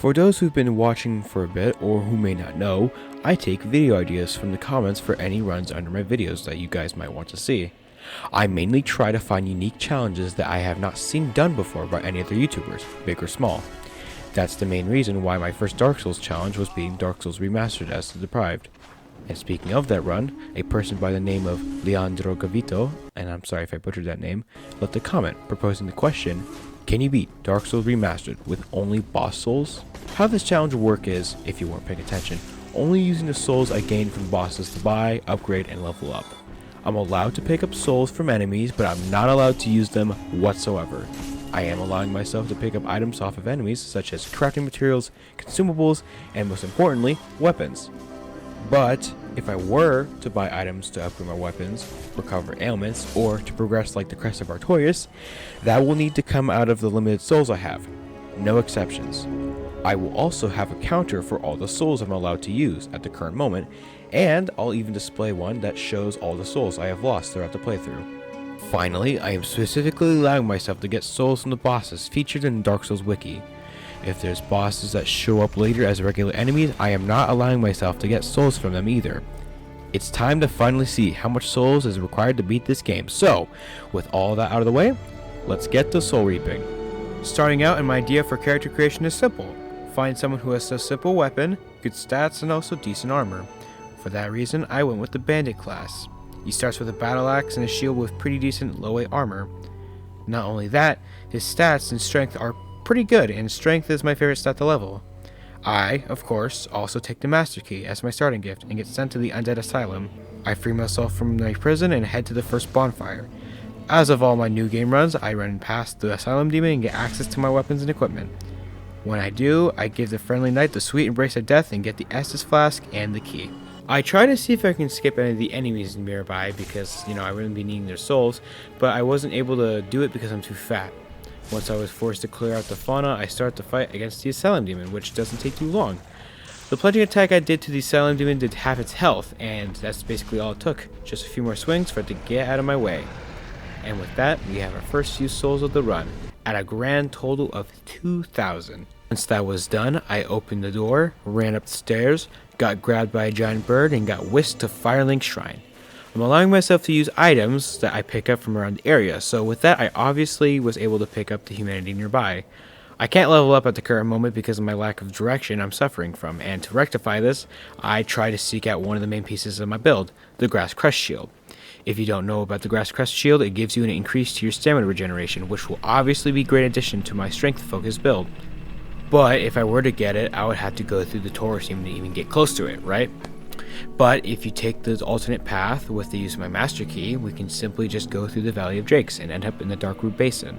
For those who've been watching for a bit or who may not know, I take video ideas from the comments for any runs under my videos that you guys might want to see. I mainly try to find unique challenges that I have not seen done before by any other YouTubers, big or small. That's the main reason why my first Dark Souls challenge was beating Dark Souls Remastered as the Deprived. And speaking of that run, a person by the name of Leandro Gavito, and I'm sorry if I butchered that name, left a comment proposing the question, can you beat Dark Souls Remastered with only boss souls? How this challenge will work is, if you weren't paying attention, only using the souls I gained from bosses to buy, upgrade, and level up. I'm allowed to pick up souls from enemies, but I'm not allowed to use them whatsoever. I am allowing myself to pick up items off of enemies such as crafting materials, consumables, and most importantly, weapons. But if I were to buy items to upgrade my weapons, recover ailments, or to progress like the Crest of Artorias, that will need to come out of the limited souls I have. No exceptions. I will also have a counter for all the souls I'm allowed to use at the current moment, and I'll even display one that shows all the souls I have lost throughout the playthrough. Finally, I am specifically allowing myself to get souls from the bosses featured in the Dark Souls wiki. If there's bosses that show up later as regular enemies, I am not allowing myself to get souls from them either. It's time to finally see how much souls is required to beat this game, so, with all that out of the way, let's get to soul reaping. Starting out, and my idea for character creation is simple. Find someone who has a simple weapon, good stats, and also decent armor. For that reason, I went with the bandit class. He starts with a battle axe and a shield with pretty decent low-weight armor. Not only that, his stats and strength are pretty good, and strength is my favorite stat to level. I, of course, also take the Master Key as my starting gift and get sent to the Undead Asylum. I free myself from my prison and head to the first bonfire. As of all my new game runs, I run past the Asylum Demon and get access to my weapons and equipment. When I do, I give the friendly knight the sweet embrace of death and get the Estus Flask and the key. I try to see if I can skip any of the enemies nearby because, I wouldn't be needing their souls, but I wasn't able to do it because I'm too fat. Once I was forced to clear out the fauna, I start the fight against the Asylum Demon, which doesn't take too long. The plunging attack I did to the Asylum Demon did half its health, and that's basically all it took. Just a few more swings for it to get out of my way. And with that, we have our first few souls of the run, at a grand total of 2,000. Once that was done, I opened the door, ran up the stairs, got grabbed by a giant bird, and got whisked to Firelink Shrine. I'm allowing myself to use items that I pick up from around the area, so with that I obviously was able to pick up the humanity nearby. I can't level up at the current moment because of my lack of direction I'm suffering from, and to rectify this, I try to seek out one of the main pieces of my build, the Grass Crest Shield. If you don't know about the Grass Crest Shield, it gives you an increase to your stamina regeneration, which will obviously be a great addition to my strength-focused build. But if I were to get it, I would have to go through the Taurus Demon to even get close to it, right? But if you take the alternate path with the use of my Master Key, we can simply just go through the Valley of Drakes and end up in the Darkroot Basin.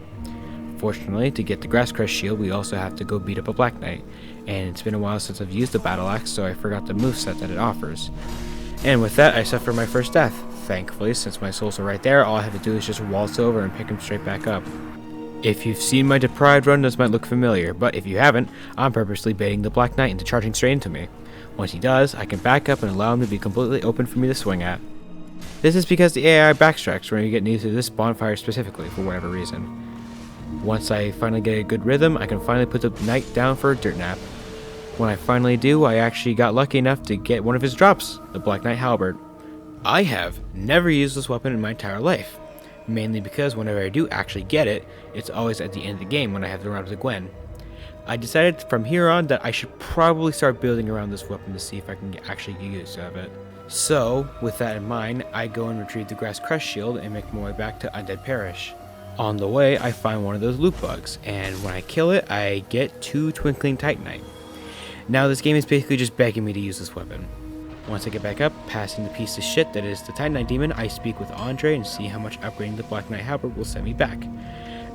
Fortunately, to get the Grass Crest Shield, we also have to go beat up a Black Knight, and it's been a while since I've used the Battle Axe, so I forgot the moveset that it offers. And with that, I suffer my first death. Thankfully, since my souls are right there, all I have to do is just waltz over and pick them straight back up. If you've seen my Deprived run, this might look familiar, but if you haven't, I'm purposely baiting the Black Knight into charging straight into me. Once he does, I can back up and allow him to be completely open for me to swing at. This is because the AI backtracks when you get near to this bonfire specifically, for whatever reason. Once I finally get a good rhythm, I can finally put the knight down for a dirt nap. When I finally do, I actually got lucky enough to get one of his drops, the Black Knight Halberd. I have never used this weapon in my entire life, mainly because whenever I do actually get it, it's always at the end of the game when I have to run up to Gwen. I decided from here on that I should probably start building around this weapon to see if I can actually get use of it. So, with that in mind, I go and retrieve the Grass Crest Shield and make my way back to Undead Parish. On the way, I find one of those loot bugs, and when I kill it, I get 2 Twinkling Titanite. Now this game is basically just begging me to use this weapon. Once I get back up, passing the piece of shit that is the Titanite Demon, I speak with Andre and see how much upgrading the Black Knight Halberd will send me back.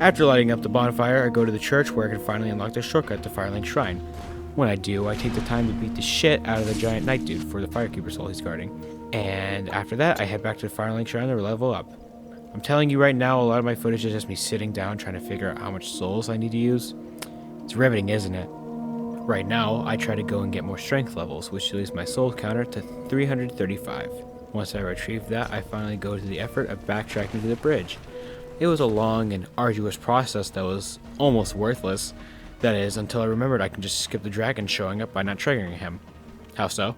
After lighting up the bonfire, I go to the church where I can finally unlock the shortcut to Firelink Shrine. When I do, I take the time to beat the shit out of the giant knight dude for the Firekeeper soul he's guarding. And after that, I head back to the Firelink Shrine to level up. I'm telling you right now, a lot of my footage is just me sitting down trying to figure out how much souls I need to use. It's riveting, isn't it? Right now, I try to go and get more strength levels, which leaves my soul counter to 335. Once I retrieve that, I finally go to the effort of backtracking to the bridge. It was a long and arduous process that was almost worthless, That is, until I remembered I can just skip the dragon showing up by not triggering him. How so?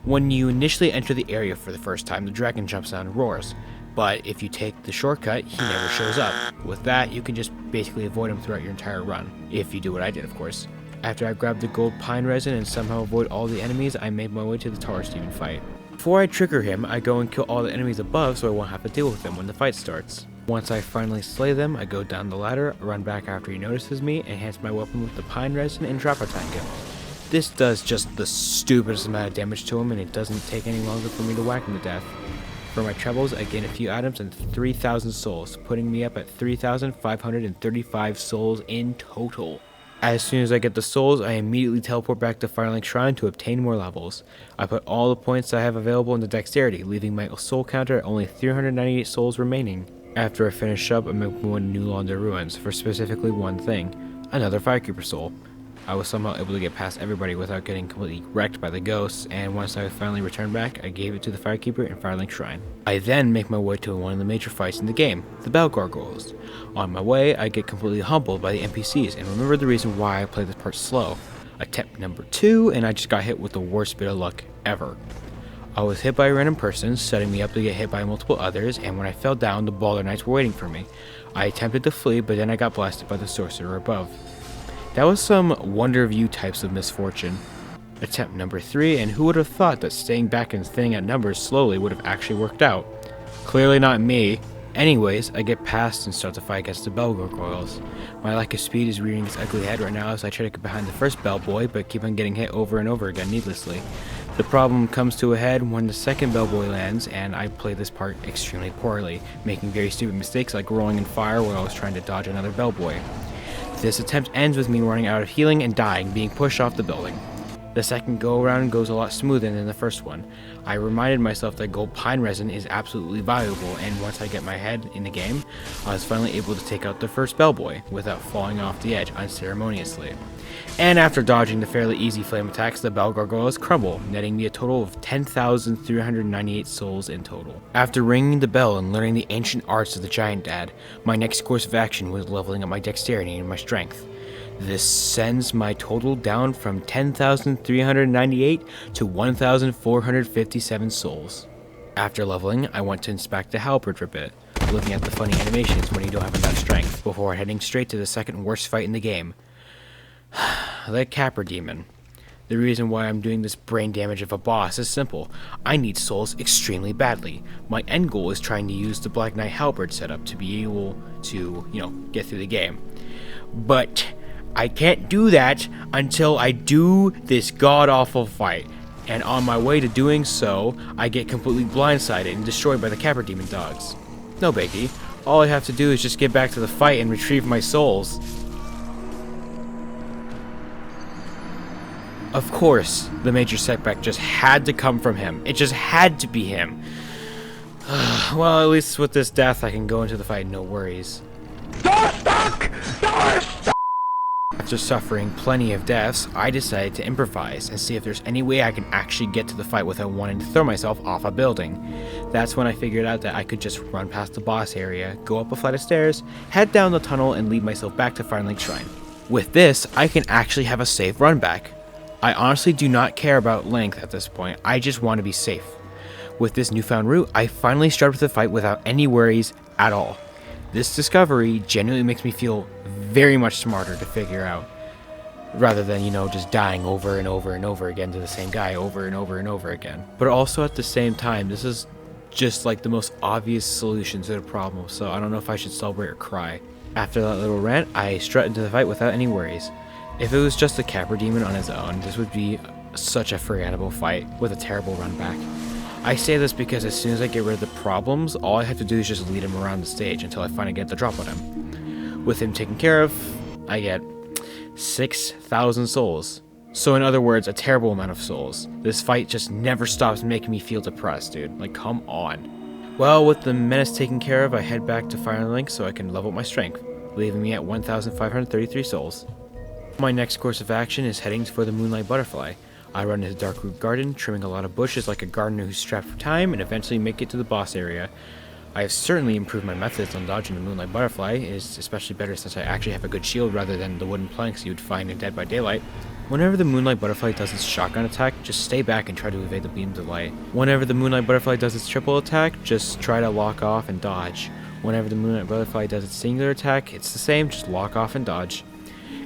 When you initially enter the area for the first time, the dragon jumps out and roars. But if you take the shortcut, he never shows up. With that, you can just basically avoid him throughout your entire run. If you do what I did, of course. After I grabbed the gold pine resin and somehow avoid all the enemies, I made my way to the Taurus demon fight. Before I trigger him, I go and kill all the enemies above so I won't have to deal with them when the fight starts. Once I finally slay them, I go down the ladder, run back after he notices me, enhance my weapon with the pine resin, and drop attack him. This does just the stupidest amount of damage to him, and it doesn't take any longer for me to whack him to death. For my trebles, I gain a few items and 3,000 souls, putting me up at 3,535 souls in total. As soon as I get the souls, I immediately teleport back to Firelink Shrine to obtain more levels. I put all the points I have available into dexterity, leaving my soul counter at only 398 souls remaining. After I finish up, I make my way to New Londo ruins for specifically one thing, another Firekeeper soul. I was somehow able to get past everybody without getting completely wrecked by the ghosts, and once I finally returned back, I gave it to the Firekeeper in Firelink Shrine. I then make my way to one of the major fights in the game, the Bell Gargoyles. On my way, I get completely humbled by the NPCs and remember the reason why I play this part slow. Attempt number 2, and I just got hit with the worst bit of luck ever. I was hit by a random person, setting me up to get hit by multiple others, and when I fell down, the Balder Knights were waiting for me. I attempted to flee, but then I got blasted by the sorcerer above. That was some Wonder View types of misfortune. Attempt number 3, and who would have thought that staying back and thinning at numbers slowly would have actually worked out? Clearly not me. Anyways, I get past and start to fight against the Bell Gargoyles. My lack of speed is rearing its ugly head right now as I try to get behind the first Bellboy, but keep on getting hit over and over again needlessly. The problem comes to a head when the second Bellboy lands, and I play this part extremely poorly, making very stupid mistakes like rolling in fire while I was trying to dodge another Bellboy. This attempt ends with me running out of healing and dying, being pushed off the building. The second go-around goes a lot smoother than the first one. I reminded myself that gold pine resin is absolutely valuable, and once I get my head in the game, I was finally able to take out the first Bellboy without falling off the edge unceremoniously. And after dodging the fairly easy flame attacks, the Bell Gargoyles crumble, netting me a total of 10,398 souls in total. After ringing the bell and learning the ancient arts of the Giant Dad, my next course of action was leveling up my dexterity and my strength. This sends my total down from 10,398 to 1,457 souls. After leveling, I went to inspect the halberd for a bit, looking at the funny animations when you don't have enough strength, before heading straight to the second worst fight in the game. The Capra Demon. The reason why I'm doing this brain damage of a boss is simple. I need souls extremely badly. My end goal is trying to use the Black Knight Halberd setup to be able to, get through the game. But I can't do that until I do this god-awful fight. And on my way to doing so, I get completely blindsided and destroyed by the Capra Demon dogs. No biggie. All I have to do is just get back to the fight and retrieve my souls. Of course, the major setback just had to come from him. It just had to be him. Well, at least with this death, I can go into the fight no worries. After suffering plenty of deaths, I decided to improvise and see if there's any way I can actually get to the fight without wanting to throw myself off a building. That's when I figured out that I could just run past the boss area, go up a flight of stairs, head down the tunnel, and lead myself back to Firelink Shrine. With this, I can actually have a safe run back. I honestly do not care about length at this point, I just want to be safe. With this newfound route, I finally started the fight without any worries at all. This discovery genuinely makes me feel very much smarter to figure out, rather than, just dying over and over and over again to the same guy over and over and over again. But also at the same time, this is just like the most obvious solution to the problem, so I don't know if I should celebrate or cry. After that little rant, I strut into the fight without any worries. If it was just the Capra Demon on his own, this would be such a forgettable fight with a terrible run back. I say this because as soon as I get rid of the problems, all I have to do is just lead him around the stage until I finally get the drop on him. With him taken care of, I get 6,000 souls. So in other words, a terrible amount of souls. This fight just never stops making me feel depressed, dude. Like, come on. Well, with the menace taken care of, I head back to Firelink so I can level up my strength, leaving me at 1,533 souls. My next course of action is heading for the Moonlight Butterfly. I run into Darkroot Garden, trimming a lot of bushes like a gardener who's strapped for time, and eventually make it to the boss area. I have certainly improved my methods on dodging the moonlight butterfly. It is especially better since I actually have a good shield rather than the wooden planks you would find in Dead by Daylight. Whenever the moonlight butterfly does its shotgun attack, just stay back and try to evade the beams of light. Whenever the moonlight butterfly does its triple attack, just try to lock off and dodge. Whenever the moonlight butterfly does its singular attack, it's the same, just lock off and dodge.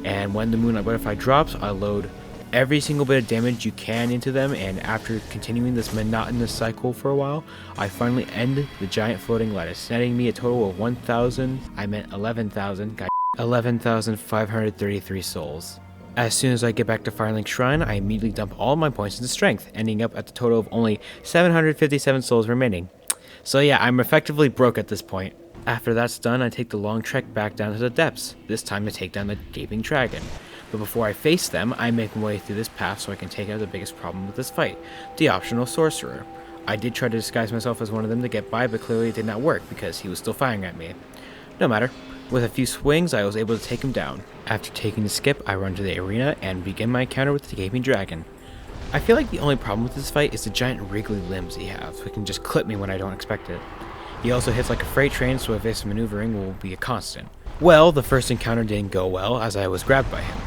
And when the moonlight butterfly drops, I load every single bit of damage you can into them, and after continuing this monotonous cycle for a while, I finally end the giant floating lettuce, netting me a total of 11,533 souls. As soon as I get back to Firelink Shrine, I immediately dump all my points into strength, ending up at the total of only 757 souls remaining. So yeah, I'm effectively broke at this point. After that's done, I take the long trek back down to the depths, this time to take down the gaping dragon. But before I face them, I make my way through this path so I can take out the biggest problem with this fight, the optional sorcerer. I did try to disguise myself as one of them to get by, but clearly it did not work because he was still firing at me. No matter. With a few swings, I was able to take him down. After taking the skip, I run to the arena and begin my encounter with the gaping dragon. I feel like the only problem with this fight is the giant wriggly limbs he has, who can just clip me when I don't expect it. He also hits like a freight train, so evasive maneuvering will be a constant. Well, the first encounter didn't go well, as I was grabbed by him.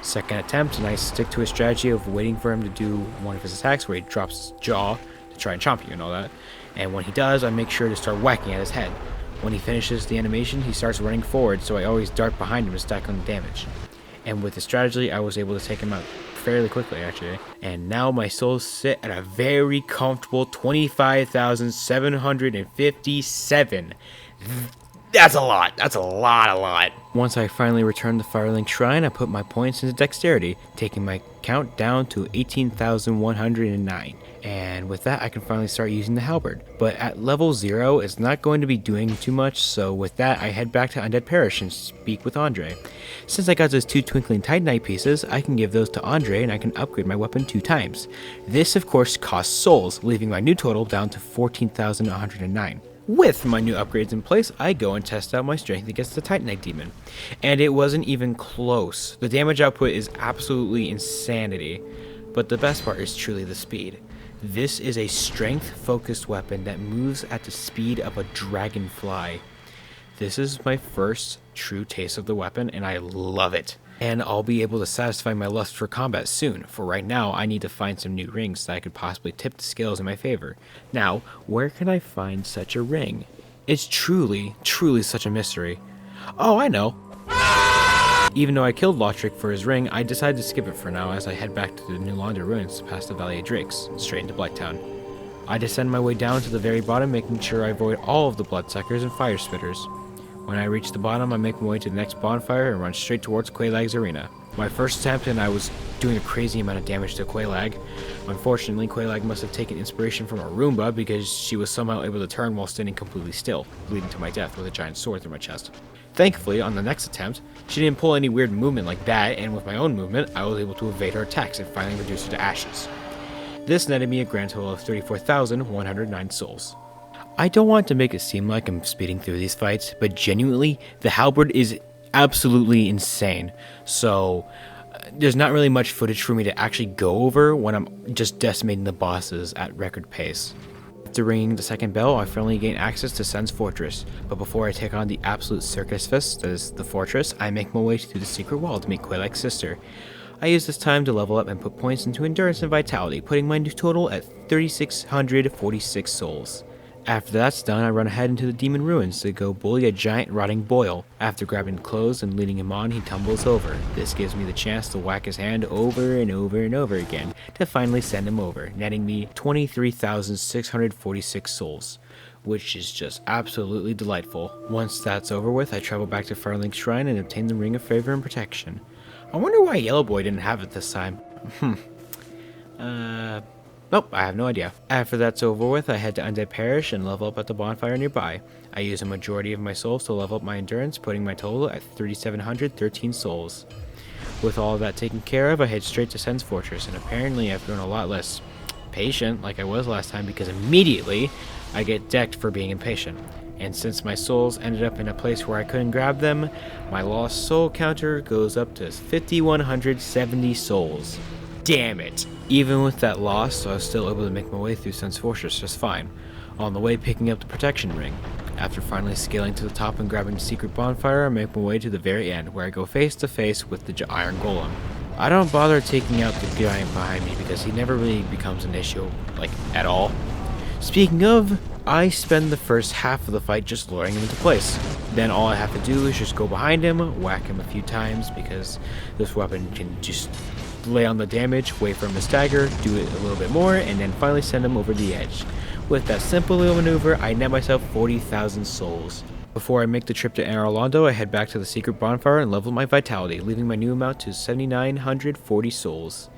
Second attempt, and I stick to a strategy of waiting for him to do one of his attacks where he drops his jaw to try and chomp you and all that. And when he does, I make sure to start whacking at his head. When he finishes the animation, he starts running forward, so I always dart behind him to stack on the damage. And with the strategy, I was able to take him out fairly quickly, actually. And now my souls sit at a very comfortable 25,757. That's a lot. That's a lot. Once I finally returned to Firelink Shrine, I put my points into dexterity, taking my count down to 18,109. And with that, I can finally start using the halberd. But at level 0, it's not going to be doing too much, so with that, I head back to Undead Parish and speak with Andre. Since I got those 2 Twinkling Titanite pieces, I can give those to Andre and I can upgrade my weapon 2 times. This, of course, costs souls, leaving my new total down to 14,109. With my new upgrades in place, I go and test out my strength against the Titanite demon. And it wasn't even close. The damage output is absolutely insanity. But the best part is truly the speed. This is a strength-focused weapon that moves at the speed of a dragonfly. This is my first true taste of the weapon, and I love it. And I'll be able to satisfy my lust for combat soon. For right now, I need to find some new rings that I could possibly tip the scales in my favor. Now, where can I find such a ring? It's truly such a mystery. Oh, I know. Even though I killed Lothric for his ring, I decided to skip it for now as I head back to the New Londo ruins past the Valley of Drakes, straight into Blighttown. I descend my way down to the very bottom, making sure I avoid all of the bloodsuckers and fire spitters. When I reach the bottom, I make my way to the next bonfire and run straight towards Quaelag's arena. My first attempt, and I was doing a crazy amount of damage to Quaelag. Unfortunately, Quaelag must have taken inspiration from a Roomba because she was somehow able to turn while standing completely still, leading to my death with a giant sword through my chest. Thankfully, on the next attempt, she didn't pull any weird movement like that, and with my own movement, I was able to evade her attacks and finally reduce her to ashes. This netted me a grand total of 34,109 souls. I don't want to make it seem like I'm speeding through these fights, but genuinely, the halberd is absolutely insane. So, there's not really much footage for me to actually go over when I'm just decimating the bosses at record pace. After ringing the second bell, I finally gain access to Sen's fortress, but before I take on the absolute circus fist that is the fortress, I make my way through the secret wall to meet Quaelag's sister. I use this time to level up and put points into endurance and vitality, putting my new total at 3,646 souls. After that's done, I run ahead into the demon ruins to go bully a giant rotting boil. After grabbing clothes and leading him on, he tumbles over. This gives me the chance to whack his hand over and over and over again to finally send him over, netting me 23,646 souls, which is just absolutely delightful. Once that's over with, I travel back to Firelink Shrine and obtain the Ring of Favor and Protection. I wonder why Yellow Boy didn't have it this time. Nope, I have no idea. After that's over with, I head to Undead Parish and level up at the bonfire nearby. I use a majority of my souls to level up my endurance, putting my total at 3,713 souls. With all of that taken care of, I head straight to Sen's fortress, and apparently I've grown a lot less patient like I was last time because immediately I get decked for being impatient. And since my souls ended up in a place where I couldn't grab them, my lost soul counter goes up to 5,170 souls. Damn it! Even with that loss, I was still able to make my way through Sen's fortress just fine. On the way, picking up the protection ring. After finally scaling to the top and grabbing the secret bonfire, I make my way to the very end, where I go face to face with the iron golem. I don't bother taking out the giant behind me because he never really becomes an issue, like, at all. Speaking of, I spend the first half of the fight just luring him into place. Then all I have to do is just go behind him, whack him a few times because this weapon can just lay on the damage, wait for him to stagger, do it a little bit more, and then finally send him over the edge. With that simple little maneuver, I net myself 40,000 souls. Before I make the trip to Anor Londo, I head back to the secret bonfire and level my vitality, leaving my new amount to 7,940 souls.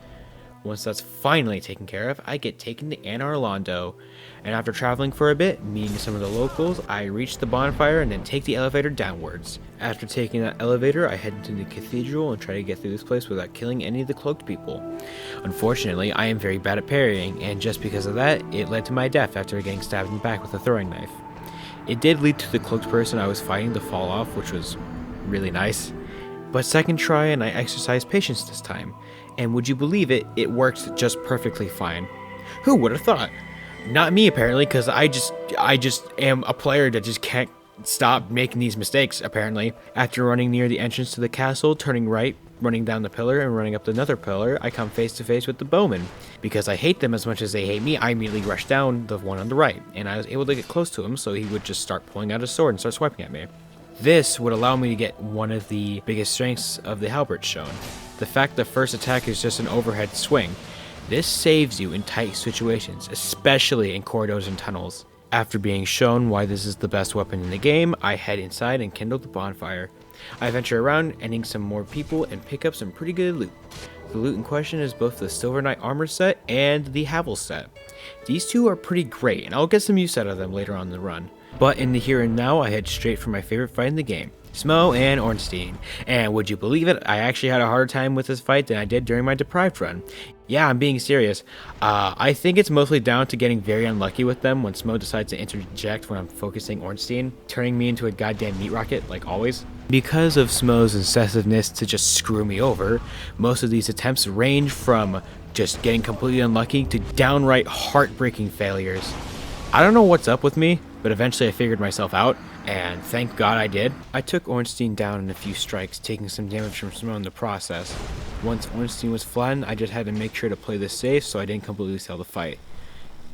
Once that's finally taken care of, I get taken to Anor Londo, and after traveling for a bit, meeting some of the locals, I reach the bonfire and then take the elevator downwards. After taking that elevator, I head into the cathedral and try to get through this place without killing any of the cloaked people. Unfortunately, I am very bad at parrying, and just because of that, it led to my death after getting stabbed in the back with a throwing knife. It did lead to the cloaked person I was fighting to fall off, which was really nice. But second try and I exercised patience this time. And would you believe it, it worked just perfectly fine. Who would have thought? Not me apparently, because I just am a player that just can't stop making these mistakes apparently. After running near the entrance to the castle, turning right, running down the pillar and running up another pillar, I come face to face with the bowman. Because I hate them as much as they hate me, I immediately rush down the one on the right, and I was able to get close to him so he would just start pulling out his sword and start swiping at me. This would allow me to get one of the biggest strengths of the halberd shown. The fact the first attack is just an overhead swing. This saves you in tight situations, especially in corridors and tunnels. After being shown why this is the best weapon in the game, I head inside and kindle the bonfire. I venture around, ending some more people, and pick up some pretty good loot. The loot in question is both the Silver Knight armor set and the Havel set. These two are pretty great, and I'll get some use out of them later on in the run. But in the here and now, I head straight for my favorite fight in the game, Smo and Ornstein. And would you believe it, I actually had a harder time with this fight than I did during my Deprived run. Yeah, I'm being serious. I think it's mostly down to getting very unlucky with them when Smo decides to interject when I'm focusing Ornstein, turning me into a goddamn meat rocket, like always. Because of Smo's incisiveness to just screw me over, most of these attempts range from just getting completely unlucky to downright heartbreaking failures. I don't know what's up with me, but eventually I figured myself out, and thank God I did. I took Ornstein down in a few strikes, taking some damage from Smo in the process. Once Ornstein was flattened, I just had to make sure to play this safe so I didn't completely sell the fight.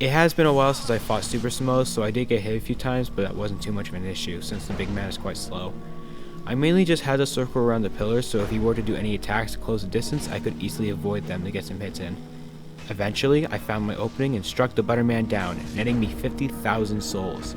It has been a while since I fought Super Smo, so I did get hit a few times, but that wasn't too much of an issue since the big man is quite slow. I mainly just had to circle around the pillars, so if he were to do any attacks to close the distance, I could easily avoid them to get some hits in. Eventually, I found my opening and struck the Butterman down, netting me 50,000 souls.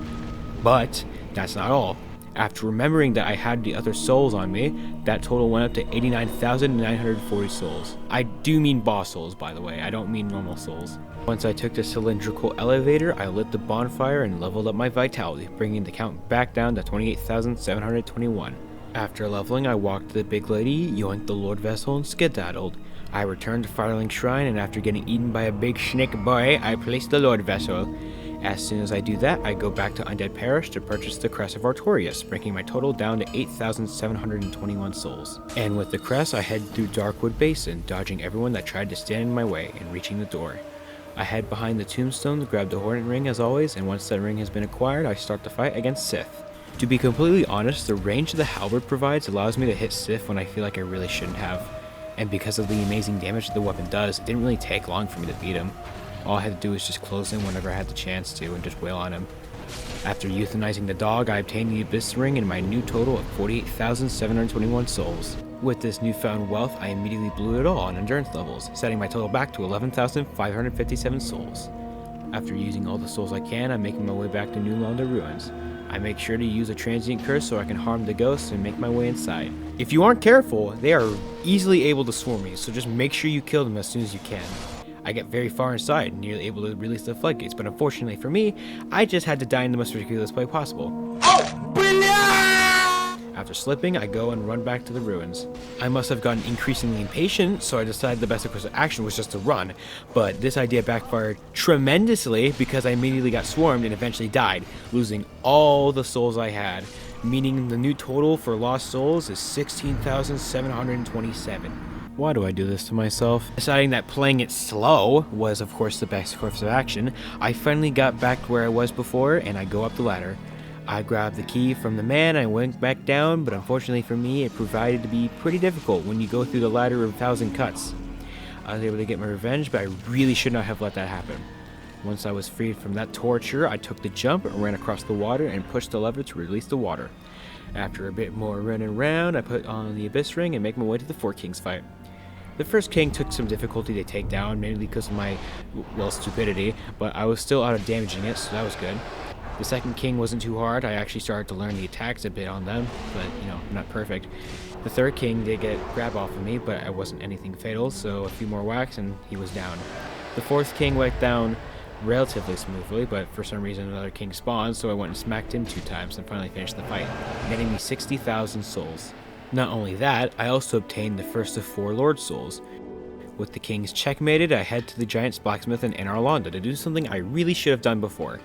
But that's not all. After remembering that I had the other souls on me, that total went up to 89,940 souls. I do mean boss souls, by the way, I don't mean normal souls. Once I took the cylindrical elevator, I lit the bonfire and leveled up my vitality, bringing the count back down to 28,721. After leveling, I walked to the big lady, yoinked the Lord Vessel, and skedaddled. I returned to Firelink Shrine, and after getting eaten by a big snake boy, I placed the Lord Vessel. As soon as I do that, I go back to Undead Parish to purchase the Crest of Artorias, bringing my total down to 8,721 souls. And with the crest, I head through Darkwood Basin, dodging everyone that tried to stand in my way and reaching the door. I head behind the tombstone to grab the Hornet Ring as always, and once that ring has been acquired, I start the fight against Sith. To be completely honest, the range the halberd provides allows me to hit Sith when I feel like I really shouldn't have. And because of the amazing damage the weapon does, it didn't really take long for me to beat him. All I had to do was just close in whenever I had the chance to and just wail on him. After euthanizing the dog, I obtained the Abyss Ring and my new total of 48,721 souls. With this newfound wealth, I immediately blew it all on endurance levels, setting my total back to 11,557 souls. After using all the souls I can, I'm making my way back to New Londo Ruins. I make sure to use a transient curse so I can harm the ghosts and make my way inside. If you aren't careful, they are easily able to swarm you, so just make sure you kill them as soon as you can. I get very far inside, nearly able to release the floodgates, but unfortunately for me, I just had to die in the most ridiculous way possible. Oh, brilliant! After slipping, I go and run back to the ruins. I must have gotten increasingly impatient, so I decided the best course of action was just to run, but this idea backfired tremendously because I immediately got swarmed and eventually died, losing all the souls I had, meaning the new total for lost souls is 16,727. Why do I do this to myself? Deciding that playing it slow was of course the best course of action, I finally got back to where I was before and I go up the ladder. I grabbed the key from the man, I went back down, but unfortunately for me it proved to be pretty difficult when you go through the ladder of 1,000 cuts. I was able to get my revenge, but I really should not have let that happen. Once I was freed from that torture, I took the jump, ran across the water, and pushed the lever to release the water. After a bit more running around, I put on the Abyss Ring and make my way to the 4 Kings fight. The first king took some difficulty to take down, mainly because of my, well, stupidity, but I was still out of damaging it, so that was good. The second king wasn't too hard, I actually started to learn the attacks a bit on them, but, not perfect. The third king did get grab off of me, but it wasn't anything fatal, so a few more whacks and he was down. The fourth king went down relatively smoothly, but for some reason another king spawned, so I went and smacked him 2 times and finally finished the fight, netting me 60,000 souls. Not only that, I also obtained the first of 4 Lord Souls. With the kings checkmated, I head to the Giant's Blacksmith in Anor Londo to do something I really should have done before.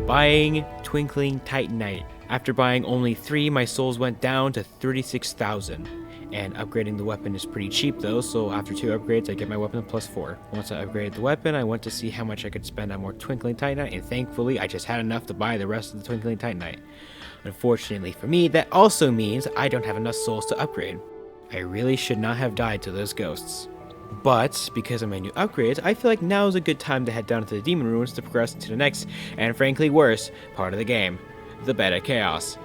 Buying Twinkling Titanite. After buying only 3, my souls went down to 36,000. And upgrading the weapon is pretty cheap though, so after 2 upgrades I get my weapon plus 4. Once I upgraded the weapon, I went to see how much I could spend on more Twinkling Titanite, and thankfully I just had enough to buy the rest of the Twinkling Titanite. Unfortunately for me, that also means I don't have enough souls to upgrade. I really should not have died to those ghosts. But, because of my new upgrades, I feel like now is a good time to head down to the Demon Ruins to progress to the next, and frankly worse, part of the game, the Bed of Chaos.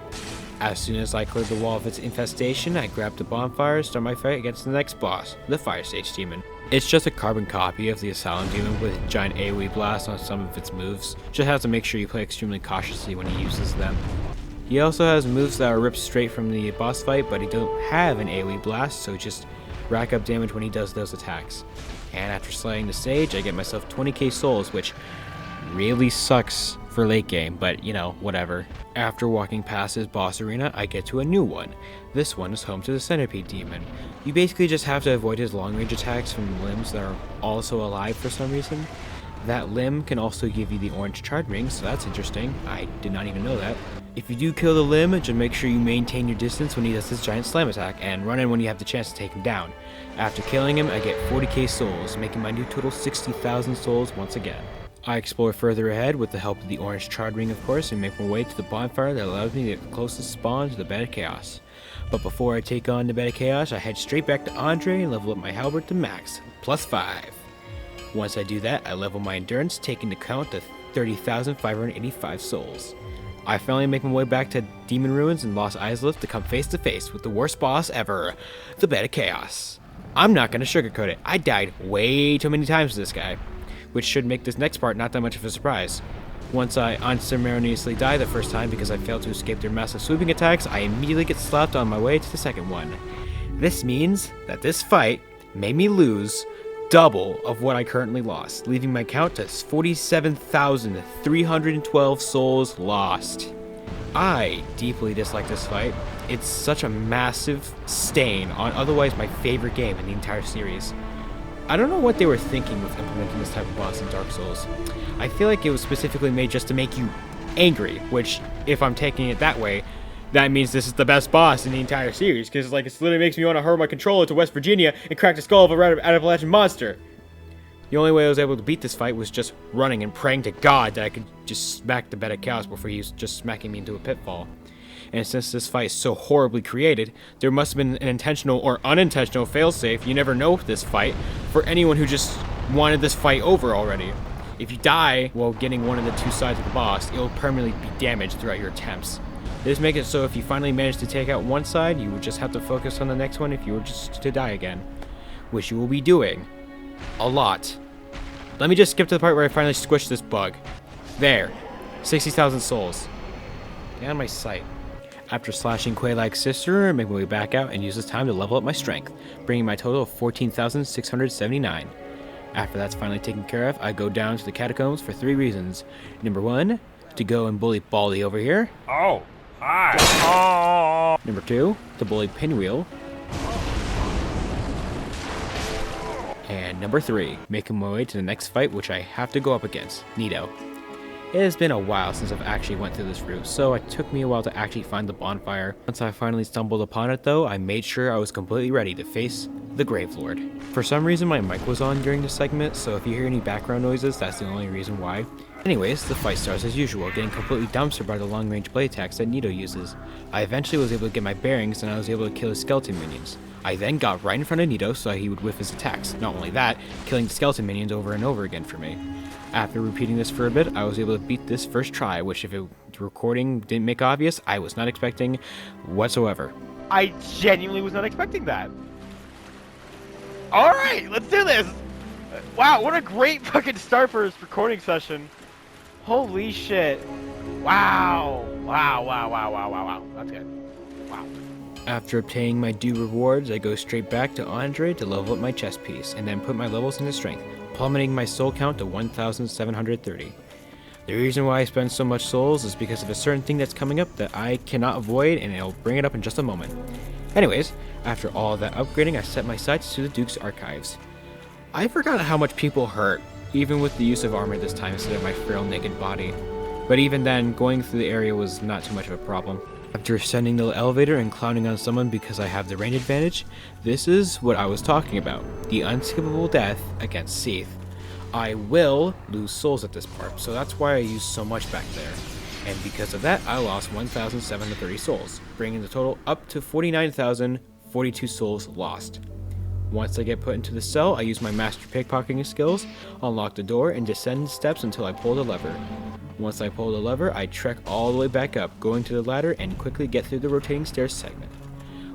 As soon as I cleared the wall of its infestation, I grabbed the bonfire and started my fight against the next boss, the Fire Stage Demon. It's just a carbon copy of the Asylum Demon with a giant AoE blast on some of its moves. Just have to make sure you play extremely cautiously when he uses them. He also has moves that are ripped straight from the boss fight, but he don't have an AoE blast, so just rack up damage when he does those attacks. And after slaying the sage, I get myself 20k souls, which really sucks for late game, but whatever. After walking past his boss arena, I get to a new one. This one is home to the Centipede Demon. You basically just have to avoid his long range attacks from limbs that are also alive for some reason. That limb can also give you the orange charge ring, so that's interesting. I did not even know that. If you do kill the limb, just make sure you maintain your distance when he does his giant slam attack, and run in when you have the chance to take him down. After killing him, I get 40k souls, making my new total 60,000 souls once again. I explore further ahead with the help of the orange charred ring, of course, and make my way to the bonfire that allows me to get the closest spawn to the Bed of Chaos. But before I take on the Bed of Chaos, I head straight back to Andre and level up my halberd to max, plus 5. Once I do that, I level my endurance, taking the count to 30,585 souls. I finally make my way back to Demon Ruins and Lost Islip to come face to face with the worst boss ever, the Bed of Chaos. I'm not gonna sugarcoat it, I died way too many times to this guy, which should make this next part not that much of a surprise. Once I unceremoniously die the first time because I failed to escape their massive sweeping attacks, I immediately get slapped on my way to the second one. This means that this fight made me lose double of what I currently lost, leaving my count to 47,312 souls lost. I deeply dislike this fight. It's such a massive stain on otherwise my favorite game in the entire series. I don't know what they were thinking with implementing this type of boss in Dark Souls. I feel like it was specifically made just to make you angry, which, if I'm taking it that way, that means this is the best boss in the entire series, because it literally makes me want to hurl my controller to West Virginia and crack the skull of a Appalachian monster. The only way I was able to beat this fight was just running and praying to God that I could just smack the Bed of Chaos before he was just smacking me into a pitfall. And since this fight is so horribly created, there must have been an intentional or unintentional failsafe, you never know with this fight, for anyone who just wanted this fight over already. If you die while getting one of the 2 sides of the boss, it will permanently be damaged throughout your attempts. This makes it so if you finally manage to take out one side, you would just have to focus on the next one if you were just to die again. Which you will be doing. A lot. Let me just skip to the part where I finally squished this bug. There. 60,000 souls. Get out of my sight. After slashing Quaylag's sister, I make my way back out and use this time to level up my strength, bringing my total of 14,679. After that's finally taken care of, I go down to the catacombs for 3 reasons. Number 1, to go and bully Baldy over here. Oh, hi. Oh. Number 2, to bully Pinwheel. And number 3, making my way to the next fight, which I have to go up against, Nito. It has been a while since I've actually went through this route, so it took me a while to actually find the bonfire. Once I finally stumbled upon it though, I made sure I was completely ready to face the Grave Lord. For some reason my mic was on during this segment, so if you hear any background noises, that's the only reason why. Anyways, the fight starts as usual, getting completely dumpstered by the long-range blade attacks that Nito uses. I eventually was able to get my bearings and I was able to kill his skeleton minions. I then got right in front of Nito so he would whiff his attacks. Not only that, killing the skeleton minions over and over again for me. After repeating this for a bit, I was able to beat this first try, which if the recording didn't make obvious, I was not expecting whatsoever. I genuinely was not expecting that. Alright, let's do this! Wow, what a great fucking start for this recording session. Holy shit. Wow. Wow. That's good. Wow. After obtaining my due rewards, I go straight back to Andre to level up my chest piece, and then put my levels into strength, plummeting my soul count to 1,730. The reason why I spend so much souls is because of a certain thing that's coming up that I cannot avoid, and I'll bring it up in just a moment. Anyways, after all that upgrading, I set my sights to the Duke's Archives. I forgot how much people hurt, even with the use of armor this time instead of my frail naked body. But even then, going through the area was not too much of a problem. After ascending the elevator and clowning on someone because I have the range advantage, this is what I was talking about, the unskippable death against Seath. I will lose souls at this part, so that's why I used so much back there. And because of that, I lost 1,730 souls, bringing the total up to 49,042 souls lost. Once I get put into the cell, I use my master pickpocketing skills, unlock the door, and descend the steps until I pull the lever. Once I pull the lever, I trek all the way back up, going to the ladder and quickly get through the rotating stairs segment.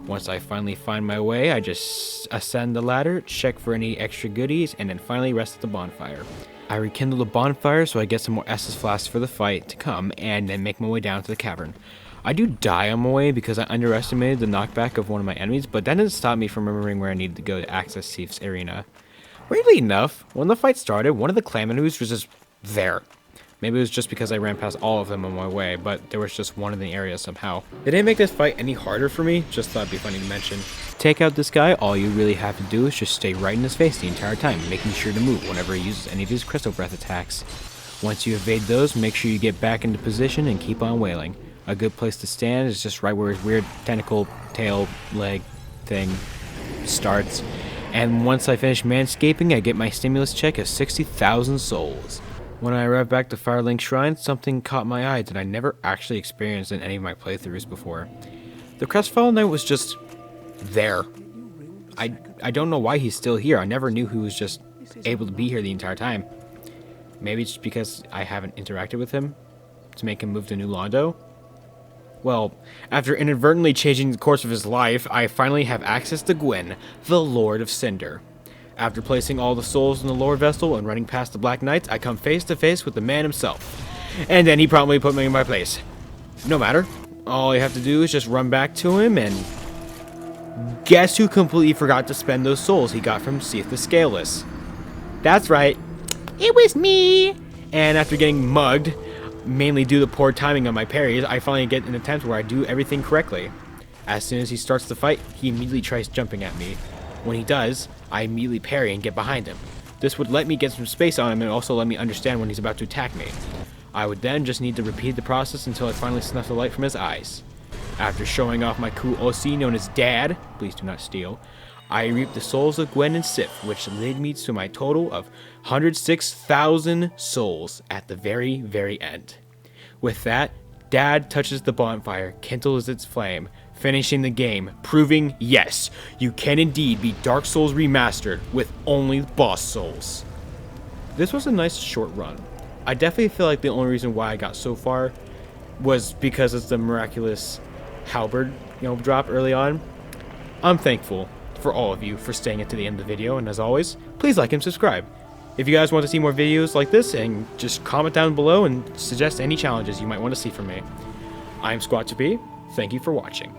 Once I finally find my way, I just ascend the ladder, check for any extra goodies, and then finally rest at the bonfire. I rekindle the bonfire so I get some more Estus flasks for the fight to come, and then make my way down to the cavern. I do die on my way because I underestimated the knockback of one of my enemies, but that didn't stop me from remembering where I needed to go to access Seath's arena. Weirdly enough, when the fight started, one of the clan enemies was just there. Maybe it was just because I ran past all of them on my way, but there was just one in the area somehow. It didn't make this fight any harder for me, just thought it'd be funny to mention. To take out this guy, all you really have to do is just stay right in his face the entire time, making sure to move whenever he uses any of his crystal breath attacks. Once you evade those, make sure you get back into position and keep on wailing. A good place to stand is just right where his weird tentacle, tail, leg thing starts. And once I finish manscaping, I get my stimulus check of 60,000 souls. When I arrived back to Firelink Shrine, something caught my eye that I never actually experienced in any of my playthroughs before. The Crestfallen Knight was just there. I don't know why he's still here. I never knew he was just able to be here the entire time. Maybe it's because I haven't interacted with him to make him move to New Londo. Well, after inadvertently changing the course of his life, I finally have access to Gwyn, the Lord of Cinder. After placing all the souls in the Lord Vessel and running past the Black Knights, I come face to face with the man himself. And then he promptly put me in my place. No matter. All you have to do is just run back to him and... guess who completely forgot to spend those souls he got from Seath the Scaleless? That's right. It was me! And after getting mugged, mainly due to poor timing on my parries, I finally get an attempt where I do everything correctly. As soon as he starts the fight, he immediately tries jumping at me. When he does, I immediately parry and get behind him. This would let me get some space on him and also let me understand when he's about to attack me. I would then just need to repeat the process until I finally snuff the light from his eyes. After showing off my cool OC known as Dad, please do not steal, I reaped the souls of Gwen and Sif, which led me to my total of 106,000 souls at the very, very end. With that, Dad touches the bonfire, kindles its flame, finishing the game, proving, yes, you can indeed beat Dark Souls Remastered with only boss souls. This was a nice short run. I definitely feel like the only reason why I got so far was because of the miraculous halberd, drop early on. I'm thankful for all of you for staying to the end of the video, and as always, please like and subscribe. If you guys want to see more videos like this, and just comment down below and suggest any challenges you might want to see from me. I'm Squat2B, thank you for watching.